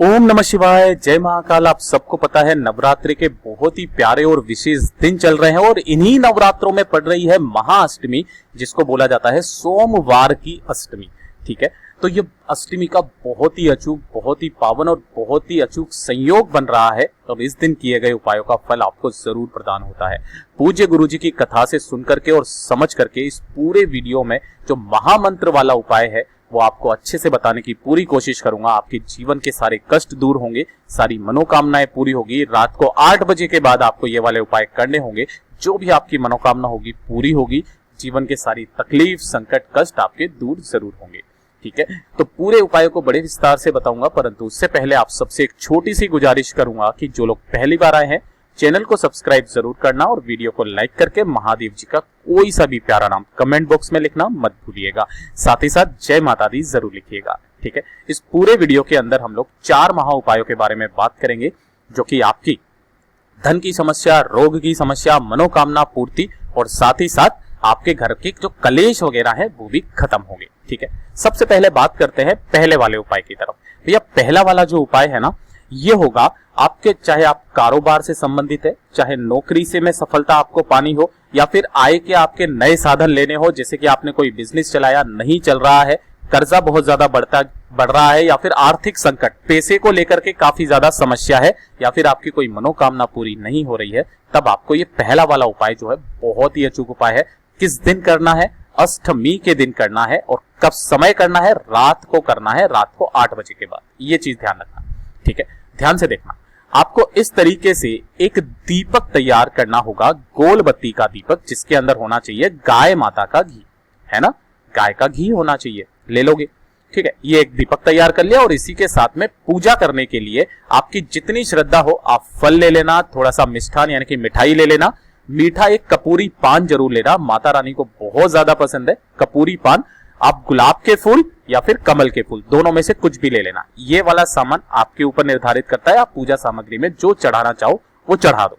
ओम नमः शिवाय, जय महाकाल। आप सबको पता है नवरात्रि के बहुत ही प्यारे और विशेष दिन चल रहे हैं और इन्हीं नवरात्रों में पड़ रही है महाअष्टमी, जिसको बोला जाता है सोमवार की अष्टमी। ठीक है, तो ये अष्टमी का बहुत ही अचूक, बहुत ही पावन और बहुत ही अचूक संयोग बन रहा है। तो इस दिन किए गए उपायों का फल आपको जरूर प्रदान होता है। पूज्य गुरु जी की कथा से सुन करके और समझ करके इस पूरे वीडियो में जो महामंत्र वाला उपाय है वो आपको अच्छे से बताने की पूरी कोशिश करूंगा। आपके जीवन के सारे कष्ट दूर होंगे, सारी मनोकामनाएं पूरी होगी। रात को 8 बजे के बाद आपको ये वाले उपाय करने होंगे। जो भी आपकी मनोकामना होगी पूरी होगी। जीवन के सारी तकलीफ, संकट, कष्ट आपके दूर जरूर होंगे। ठीक है, तो पूरे उपायों को बड़े विस्तार से बताऊंगा, परंतु उससे पहले आप सबसे एक छोटी सी गुजारिश करूंगा कि जो लोग पहली बार आए हैं चैनल को सब्सक्राइब जरूर करना और वीडियो को लाइक करके महादेव जी का कोई सा भी प्यारा नाम कमेंट बॉक्स में लिखना मत भूलिएगा। साथ ही साथ जय माता दी जरूर लिखिएगा। ठीक है, इस पूरे वीडियो के अंदर हम लोग 4 महा उपायों के बारे में बात करेंगे, जो कि आपकी धन की समस्या, रोग की समस्या, मनोकामना पूर्ति और साथ ही साथ आपके घर के जो कलेश वगैरह है वो भी खत्म होंगे। ठीक है, सबसे पहले बात करते हैं पहले वाले उपाय की तरफ। भैया पहला वाला जो उपाय है ना, ये होगा आपके, चाहे आप कारोबार से संबंधित है, चाहे नौकरी से में सफलता आपको पानी हो, या फिर आय के आपके नए साधन लेने हो, जैसे कि आपने कोई बिजनेस चलाया नहीं चल रहा है, कर्जा बहुत ज्यादा बढ़ रहा है, या फिर आर्थिक संकट, पैसे को लेकर के काफी ज्यादा समस्या है, या फिर आपकी कोई मनोकामना पूरी नहीं हो रही है, तब आपको ये पहला वाला उपाय जो है बहुत ही अचूक उपाय है। किस दिन करना है? अष्टमी के दिन करना है। और कब समय करना है? रात को करना है, रात को 8 बजे के बाद। ये चीज ध्यान रखना। ठीक है, ध्यान से देखना। आपको इस तरीके से एक दीपक तैयार करना होगा, गोल बत्ती का दीपक, जिसके अंदर होना चाहिए गाय माता का घी, है ना, गाय का घी होना चाहिए, ले लोगे। ठीक है, ये एक दीपक तैयार कर लिया और इसी के साथ में पूजा करने के लिए आपकी जितनी श्रद्धा हो आप फल ले लेना, थोड़ा सा मिष्ठान यानी कि मिठाई ले लेना, मीठा एक कपूरी पान जरूर लेना, माता रानी को बहुत ज्यादा पसंद है कपूरी पान। आप गुलाब के फूल या फिर कमल के फूल, दोनों में से कुछ भी ले लेना। ये वाला सामान आपके ऊपर निर्धारित करता है, आप पूजा सामग्री में जो चढ़ाना चाहो वो चढ़ा दो।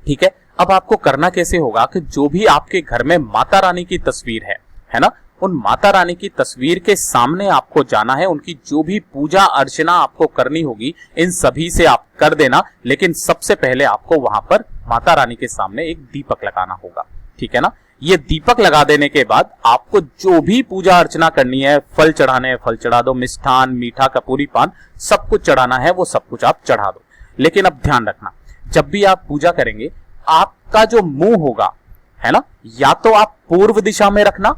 ठीक है, अब आपको करना कैसे होगा कि जो भी आपके घर में माता रानी की तस्वीर है ना, उन माता रानी की तस्वीर के सामने आपको जाना है। उनकी जो भी पूजा अर्चना आपको करनी होगी इन सभी से आप कर देना, लेकिन सबसे पहले आपको वहां पर माता रानी के सामने एक दीपक लगाना होगा। ठीक है ना, ये दीपक लगा देने के बाद आपको जो भी पूजा अर्चना करनी है, फल चढ़ाने हैं फल चढ़ा दो, मिष्ठान, मीठा, कपूरी पान, सब कुछ चढ़ाना है वो सब कुछ आप चढ़ा दो। लेकिन अब ध्यान रखना, जब भी आप पूजा करेंगे आपका जो मुंह होगा, है ना, या तो आप पूर्व दिशा में रखना,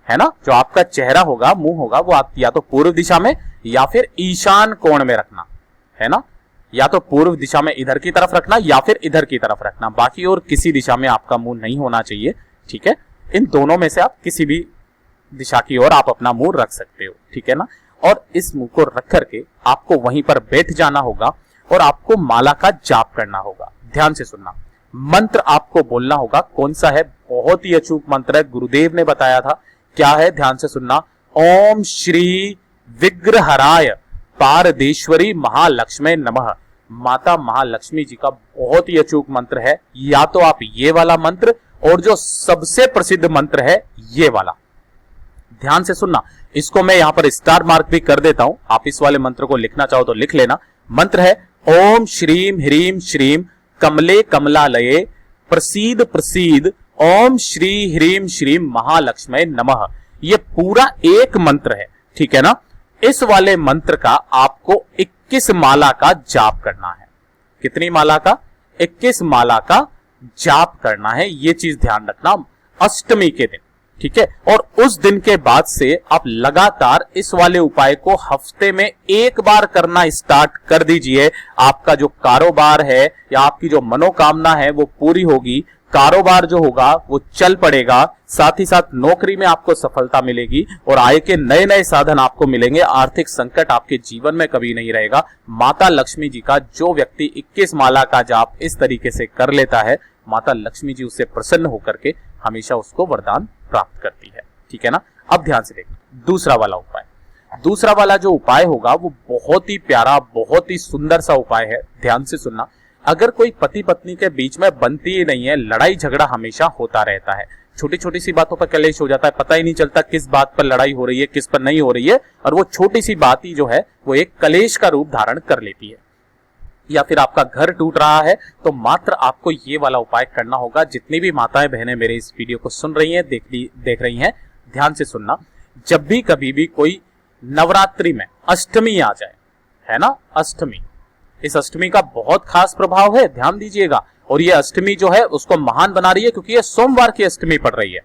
है ना, जो आपका चेहरा होगा, मुंह होगा, वो आप या तो पूर्व दिशा में या फिर ईशान कोण में रखना, है ना, या तो पूर्व दिशा में इधर की तरफ रखना या फिर इधर की तरफ रखना। बाकी और किसी दिशा में आपका मुंह नहीं होना चाहिए। ठीक है, इन दोनों में से आप किसी भी दिशा की ओर आप अपना मुंह रख सकते हो। ठीक है ना, और इस मुंह को रख करके आपको वहीं पर बैठ जाना होगा और आपको माला का जाप करना होगा। ध्यान से सुनना, मंत्र आपको बोलना होगा। कौन सा है? बहुत ही अचूक मंत्र है, गुरुदेव ने बताया था। क्या है? ध्यान से सुनना। ओम श्री विग्रहराय पारदेश्वरी महालक्ष्मी नमः। माता महालक्ष्मी जी का बहुत ही अचूक मंत्र है। या तो आप ये वाला मंत्र, और जो सबसे प्रसिद्ध मंत्र है ये वाला, ध्यान से सुनना। इसको मैं यहां पर स्टार मार्क भी कर देता हूं, आप इस वाले मंत्र को लिखना चाहो तो लिख लेना। मंत्र है ओम श्रीम ह्रीम श्रीम कमले कमलालये प्रसीद प्रसीद ओम श्री ह्रीम श्रीम महालक्ष्मी नमः। ये पूरा एक मंत्र है। ठीक है ना, इस वाले मंत्र का आपको 21 माला का जाप करना है। कितनी माला का? 21 माला का जाप करना है। ये चीज ध्यान रखना, अष्टमी के दिन। ठीक है, और उस दिन के बाद से आप लगातार इस वाले उपाय को हफ्ते में एक बार करना स्टार्ट कर दीजिए। आपका जो कारोबार है या आपकी जो मनोकामना है वो पूरी होगी, कारोबार जो होगा वो चल पड़ेगा, साथ ही साथ नौकरी में आपको सफलता मिलेगी और आय के नए नए साधन आपको मिलेंगे। आर्थिक संकट आपके जीवन में कभी नहीं रहेगा। माता लक्ष्मी जी का जो व्यक्ति 21 माला का जाप इस तरीके से कर लेता है, माता लक्ष्मी जी उससे प्रसन्न होकर के हमेशा उसको वरदान प्राप्त करती है। ठीक है ना, अब ध्यान से देखना दूसरा वाला उपाय। दूसरा वाला जो उपाय होगा वो बहुत ही प्यारा, बहुत ही सुंदर सा उपाय है। ध्यान से सुनना। अगर कोई पति पत्नी के बीच में बनती ही नहीं है, लड़ाई झगड़ा हमेशा होता रहता है, छोटी छोटी सी बातों पर कलेश हो जाता है, पता ही नहीं चलता किस बात पर लड़ाई हो रही है, किस पर नहीं हो रही है, और वो छोटी सी बात ही जो है वो एक कलेश का रूप धारण कर लेती है। या फिर आपका घर टूट रहा है, तो मात्र आपको ये वाला उपाय करना होगा। जितनी भी माताएं बहनें मेरे इस वीडियो को सुन रही हैं, देख रही हैं, ध्यान से सुनना। जब भी कभी भी कोई नवरात्रि में अष्टमी आ जाए, है ना, अष्टमी, इस अष्टमी का बहुत खास प्रभाव है, ध्यान दीजिएगा। और ये अष्टमी जो है उसको महान बना रही है, क्योंकि ये सोमवार की अष्टमी पड़ रही है।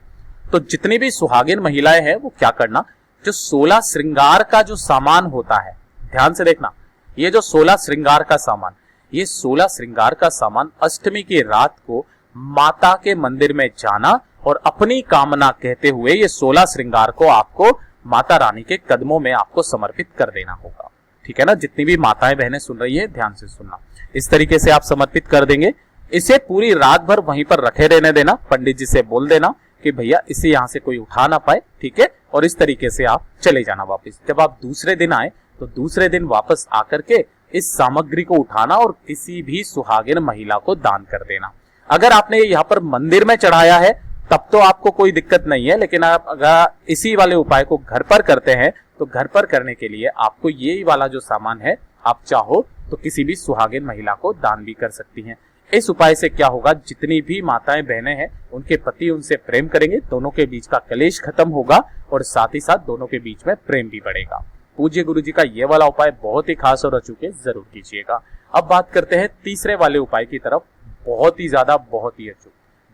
तो जितनी भी सुहागिन महिलाएं हैं वो क्या करना, जो 16 श्रृंगार का जो सामान होता है, ध्यान से देखना, ये जो 16 श्रृंगार का सामान, ये 16 श्रृंगार का सामान अष्टमी की रात को माता के मंदिर में जाना और अपनी कामना कहते हुए ये 16 श्रृंगार को आपको माता रानी के कदमों में आपको समर्पित कर देना होगा। ठीक है ना, जितनी भी माताएं बहनें सुन रही है ध्यान से सुनना। इस तरीके से आप समर्पित कर देंगे। इसे पूरी रात भर वहीं पर रखे रहने देना। पंडित जी से बोल देना कि भैया इसे यहां से कोई उठा ना पाए, ठीक है, और इस तरीके से आप चले जाना वापस। जब आप दूसरे दिन आए तो दूसरे दिन वापस आकर के इस सामग्री को उठाना और किसी भी सुहागिन महिला को दान कर देना। अगर आपने यहाँ पर मंदिर में चढ़ाया है तब तो आपको कोई दिक्कत नहीं है, लेकिन आप अगर इसी वाले उपाय को घर पर करते हैं तो घर पर करने के लिए आपको ये वाला जो सामान है आप चाहो तो किसी भी सुहागिन महिला को दान भी कर सकती हैं। इस उपाय से क्या होगा, जितनी भी माताएं बहनें हैं उनके पति उनसे प्रेम करेंगे, दोनों के बीच का कलेश खत्म होगा और साथ ही साथ दोनों के बीच में प्रेम भी बढ़ेगा। पूज्य गुरु जी का ये वाला उपाय बहुत ही खास और अचूक है, जरूर कीजिएगा। अब बात करते हैं तीसरे वाले उपाय की तरफ, बहुत ही ज्यादा बहुत ही अचूक,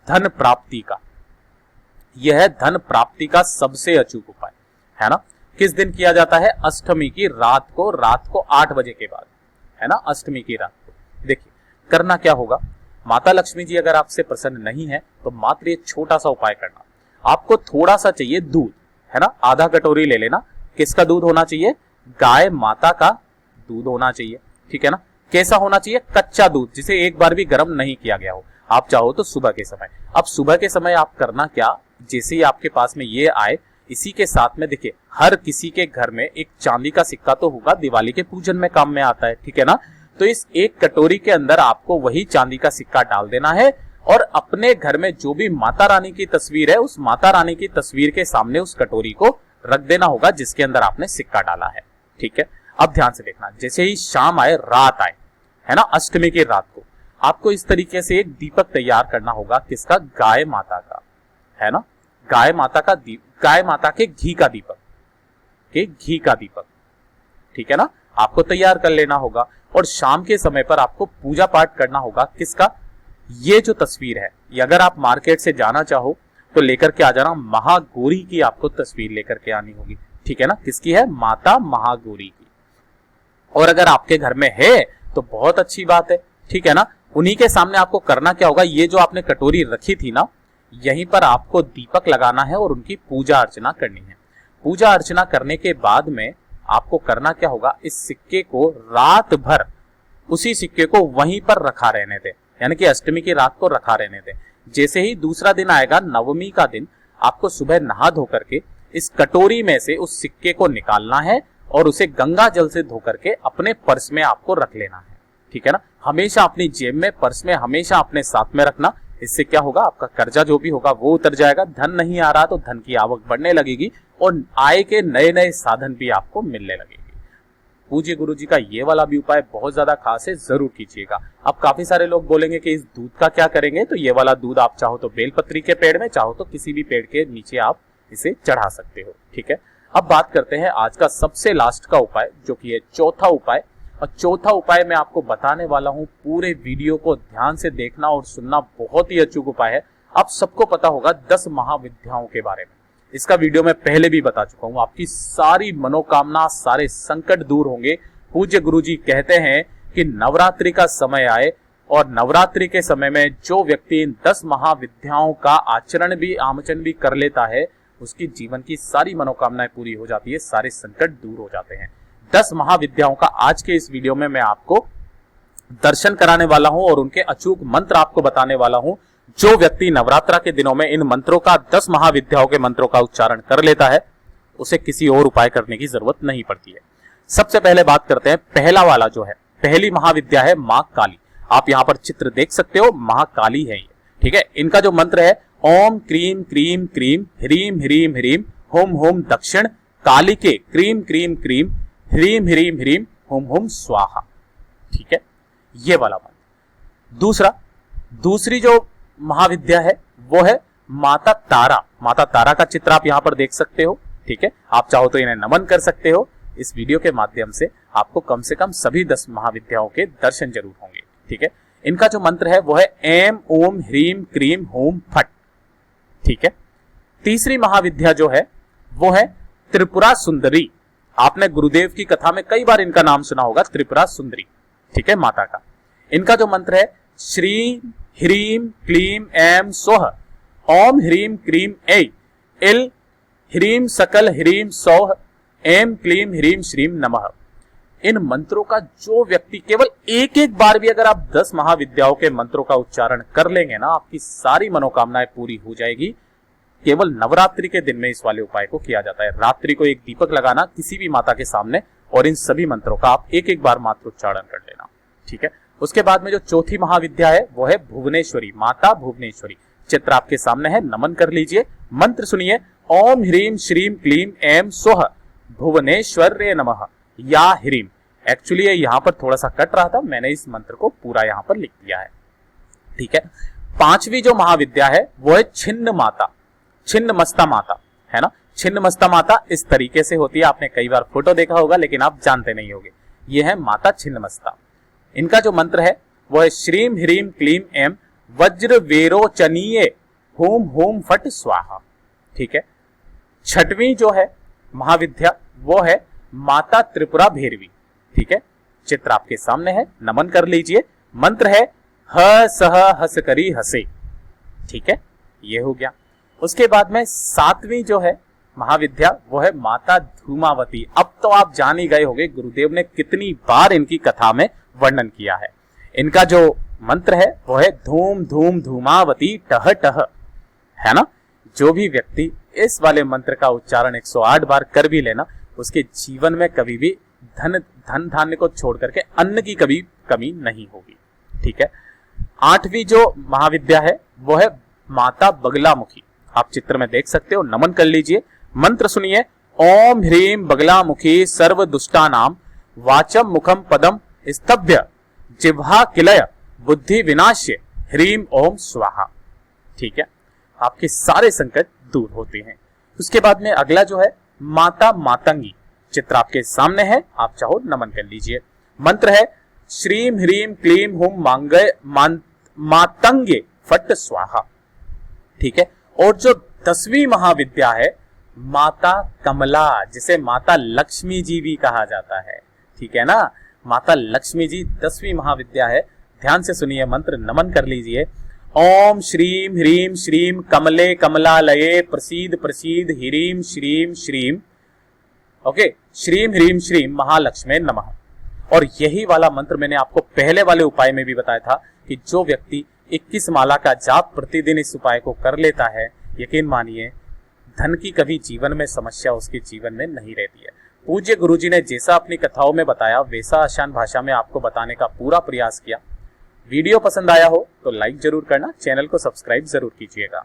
धन प्राप्ति का। यह है धन प्राप्ति का सबसे अचूक उपाय, है ना। किस दिन किया जाता है, अष्टमी की रात को 8 बजे के बाद, है ना, अष्टमी की रात को। देखिए करना क्या होगा, माता लक्ष्मी जी अगर आपसे प्रसन्न नहीं है तो मात्र ये छोटा सा उपाय करना। आपको थोड़ा सा चाहिए दूध, है ना, आधा कटोरी ले लेना। किसका दूध होना चाहिए, गाय माता का दूध होना चाहिए, ठीक है ना। कैसा होना चाहिए, कच्चा दूध, जिसे एक बार भी गर्म नहीं किया गया हो। आप चाहो तो सुबह के समय। अब सुबह के समय आप करना क्या, जैसे ही आपके पास में ये आए, इसी के साथ में देखिए हर किसी के घर में एक चांदी का सिक्का तो होगा, दिवाली के पूजन में काम में आता है, ठीक है ना। तो इस एक कटोरी के अंदर आपको वही चांदी का सिक्का डाल देना है और अपने घर में जो भी माता रानी की तस्वीर है उस माता रानी की तस्वीर के सामने उस कटोरी को रख देना होगा जिसके अंदर आपने सिक्का डाला है, ठीक है। अब ध्यान से देखना, जैसे ही शाम आए, रात आए, है ना, अष्टमी की रात को आपको इस तरीके से एक दीपक तैयार करना होगा। किसका, गाय माता का, है ना, गाय माता का गाय माता के घी का दीपक, ठीक है ना, आपको तैयार कर लेना होगा। और शाम के समय पर आपको पूजा पाठ करना होगा। किसका, ये जो तस्वीर है, ये अगर आप मार्केट से जाना चाहो तो लेकर के आ जाना, महागौरी की आपको तस्वीर लेकर के आनी होगी, ठीक है ना। किसकी है, माता महागौरी की। और अगर आपके घर में है तो बहुत अच्छी बात है, ठीक है ना। उन्हीं के सामने आपको करना क्या होगा, ये जो आपने कटोरी रखी थी ना, यहीं पर आपको दीपक लगाना है और उनकी पूजा अर्चना करनी है। पूजा अर्चना करने के बाद में आपको करना क्या होगा, इस सिक्के को रात भर, उसी सिक्के को वहीं पर रखा रहने दें, यानी कि अष्टमी की रात को रखा रहने दें। जैसे ही दूसरा दिन आएगा, नवमी का दिन, आपको सुबह नहा धो करके इस कटोरी में से उस सिक्के को निकालना है और उसे गंगा जल से धो करके अपने पर्स में आपको रख लेना है, ठीक है ना। हमेशा अपनी जेब में, पर्स में हमेशा अपने साथ में रखना। इससे क्या होगा, आपका कर्जा जो भी होगा वो उतर जाएगा। धन नहीं आ रहा तो धन की आवक बढ़ने लगेगी और आय के नए नए साधन भी आपको मिलने लगेगी। पूज्य गुरु जी का ये वाला भी उपाय बहुत ज्यादा खास है, जरूर कीजिएगा। अब काफी सारे लोग बोलेंगे कि इस दूध का क्या करेंगे, तो ये वाला दूध आप चाहो तो बेलपत्री के पेड़ में, चाहो तो किसी भी पेड़ के नीचे आप इसे चढ़ा सकते हो, ठीक है। अब बात करते हैं आज का सबसे लास्ट का उपाय, जो कि है चौथा उपाय। और चौथा उपाय मैं आपको बताने वाला हूं, पूरे वीडियो को ध्यान से देखना और सुनना, बहुत ही अचूक उपाय है। आप सबको पता होगा 10 महाविद्याओं के बारे में, इसका वीडियो मैं पहले भी बता चुका हूं। आपकी सारी मनोकामना, सारे संकट दूर होंगे। पूज्य गुरुजी कहते हैं कि नवरात्रि का समय आए और नवरात्रि के समय में जो व्यक्ति इन 10 महाविद्याओं का आचरण भी कर लेता है, उसकी जीवन की सारी मनोकामनाएं पूरी हो जाती है, सारे संकट दूर हो जाते हैं। 10 महाविद्याओं का आज के इस वीडियो में मैं आपको दर्शन कराने वाला हूं और उनके अचूक मंत्र आपको बताने वाला हूं। जो व्यक्ति नवरात्रा के दिनों में इन मंत्रों का, 10 महाविद्याओं के मंत्रों का उच्चारण कर लेता है, उसे किसी और उपाय करने की जरूरत नहीं पड़ती है। सबसे पहले बात करते हैं, पहला वाला जो है, पहली महाविद्या है मां काली। आप यहां पर चित्र देख सकते हो, महाकाली है ये, ठीक है। इनका जो मंत्र है ओम क्रीम क्रीम क्रीम ह्रीम ह्रीम ह्रीम हुम हुम दक्षिण कालिके क्रीम क्रीम क्रीम ह्रीम ह्रीम ह्रीम हुम हुम स्वाहा। ठीक है, ये वाला मंत्र। दूसरी जो महाविद्या है वो है माता तारा। माता तारा का चित्र आप यहां पर देख सकते हो। ठीक है, आप चाहो तो इन्हें नमन कर सकते हो। इस वीडियो के माध्यम से आपको कम से कम सभी 10 महाविद्याओं के दर्शन जरूर होंगे। ठीक है, इनका जो मंत्र है वो है एम ओम ह्रीम क्रीम होम फट। ठीक है, तीसरी महाविद्या जो है वो है त्रिपुरा सुंदरी। आपने गुरुदेव की कथा में कई बार इनका नाम सुना होगा, त्रिपुरा सुंदरी। ठीक है, माता का इनका जो मंत्र है श्री ह्रीम क्लीम एम सोह ओम ह्रीम क्रीम ए इल ह्रीम सकल ह्रीम सौह एम क्लीम ह्रीम श्रीम नमः। इन मंत्रों का जो व्यक्ति केवल एक एक बार भी अगर आप 10 महाविद्याओं के मंत्रों का उच्चारण कर लेंगे ना, आपकी सारी मनोकामनाएं पूरी हो जाएगी। केवल नवरात्रि के दिन में इस वाले उपाय को किया जाता है। रात्रि को एक दीपक लगाना किसी भी माता के सामने और इन सभी मंत्रों का आप एक एक बार मात्र उच्चारण कर लेना। ठीक है, उसके बाद में जो चौथी महाविद्या है वो है भुवनेश्वरी, माता भुवनेश्वरी। चित्र आपके सामने है, नमन कर लीजिए। मंत्र सुनिए, ओम ह्रीम श्रीम क्लीम एम सोह भुवनेश्वर्य नमः या ह्रीम। एक्चुअली यहां पर थोड़ा सा कट रहा था, मैंने इस मंत्र को पूरा यहां पर लिख दिया है। ठीक है, पांचवी जो महाविद्या है वो है छिन्न माता, छिन्न मस्ता माता, है ना। छिन्न मस्ता माता इस तरीके से होती है, आपने कई बार फोटो देखा होगा लेकिन आप जानते नहीं होंगे। ये है माता छिन्न मस्ता। इनका जो मंत्र है वो है श्रीम ह्रीम क्लीम एम वज्र वेरोचनीय होम होम फट स्वाहा। ठीक है, छठवीं जो है महाविद्या वो है माता त्रिपुरा भैरवी। ठीक है, चित्र आपके सामने है, नमन कर लीजिए। मंत्र है ह सह हस करी हसे। ठीक है, ये हो गया। उसके बाद में सातवीं जो है महाविद्या वो है माता धूमावती। अब तो आप जान ही गए होंगे गुरुदेव ने कितनी बार इनकी कथा में वर्णन किया है। इनका जो मंत्र है वो है धूम धूम धूमावती टह टह, है ना। जो भी व्यक्ति इस वाले मंत्र का उच्चारण 108 बार कर भी लेना, उसके जीवन में कभी भी धन धान्य को छोड़ करके अन्न की कभी कमी नहीं होगी। ठीक है, आठवीं जो महाविद्या है वो है माता बगलामुखी। आप चित्र में देख सकते हो, नमन कर लीजिए। मंत्र सुनिए, ओम ह्रीम बगलामुखी सर्व दुष्टानाम वाचम मुखम पदम स्तभ्य जिह्वा किलय बुद्धि विनाश्य ह्रीम ओम स्वाहा। ठीक है, आपके सारे संकट दूर होते हैं। उसके बाद में अगला जो है माता मातंगी। चित्र आपके सामने है, आप चाहो नमन कर लीजिए। मंत्र है श्रीम ह्रीम क्लीम हुम मांगय मातंगे फट स्वाहा। ठीक है, और जो 10वीं महाविद्या है माता कमला, जिसे माता लक्ष्मी जी भी कहा जाता है। ठीक है ना, माता लक्ष्मी जी 10वीं महाविद्या है। ध्यान से सुनिए मंत्र, नमन कर लीजिए। ओम श्रीम ह्रीम श्रीम कमले कमलालये प्रसीद प्रसीद ह्रीम श्रीम श्रीम। ओके, श्रीम ह्रीम श्रीम महालक्ष्मी नमः। और यही वाला मंत्र मैंने आपको पहले वाले उपाय में भी बताया था कि जो व्यक्ति 21 माला का जाप प्रतिदिन इस उपाय को कर लेता है, यकीन मानिए धन की कभी जीवन में समस्या उसके जीवन में नहीं रहती है। पूज्य गुरुजी ने जैसा अपनी कथाओं में बताया वैसा आसान भाषा में आपको बताने का पूरा प्रयास किया। वीडियो पसंद आया हो तो लाइक जरूर करना, चैनल को सब्सक्राइब जरूर कीजिएगा।